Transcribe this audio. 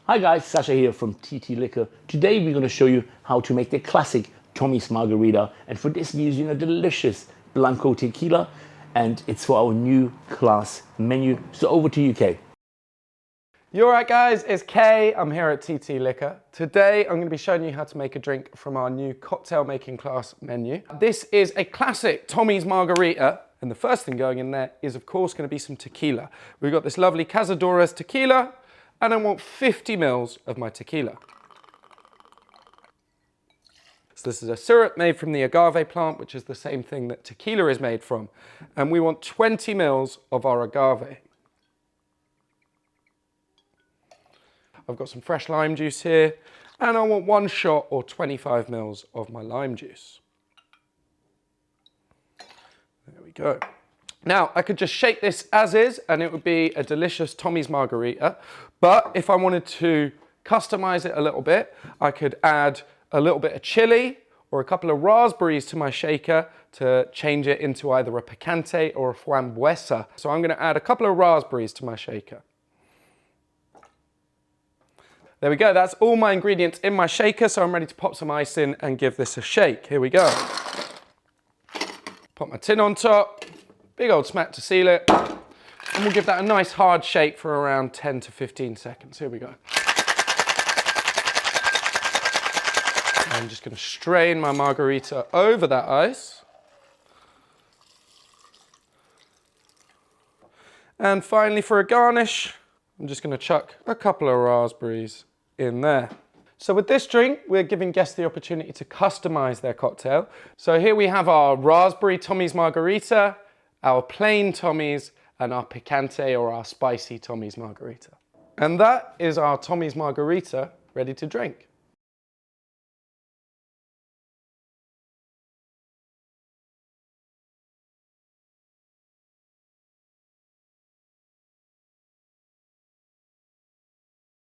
Hi guys, Sasha here from TT Liquor. Today we're going to show you how to make the classic Tommy's Margarita, and for this we're using a delicious Blanco tequila, and it's for our new class menu. So over to you, Kay. You alright guys, it's Kay. I'm here at TT Liquor. Today I'm going to be showing you how to make a drink from our new cocktail making class menu. This is a classic Tommy's Margarita, and the first thing going in there is of course going to be some tequila. We've got this lovely Cazadores tequila, and I want 50 mils of my tequila. So this is a syrup made from the agave plant, which is the same thing that tequila is made from. And we want 20 mils of our agave. I've got some fresh lime juice here, and I want 1 shot or 25 mils of my lime juice. There we go. Now, I could just shake this as is, and it would be a delicious Tommy's Margarita. But if I wanted to customize it a little bit, I could add a little bit of chili or a couple of raspberries to my shaker to change it into either a picante or a frambuesa. So I'm going to add a couple of raspberries to my shaker. There we go, that's all my ingredients in my shaker, so I'm ready to pop some ice in and give this a shake. Here we go. Pop my tin on top, big old smack to seal it, and we'll give that a nice hard shake for around 10 to 15 seconds. Here we go. I'm just going to strain my margarita over that ice. And finally, for a garnish, I'm just going to chuck a couple of raspberries in there. So with this drink, we're giving guests the opportunity to customize their cocktail. So here we have our raspberry Tommy's Margarita, our plain Tommy's, and our picante or our spicy Tommy's Margarita. And that is our Tommy's Margarita ready to drink.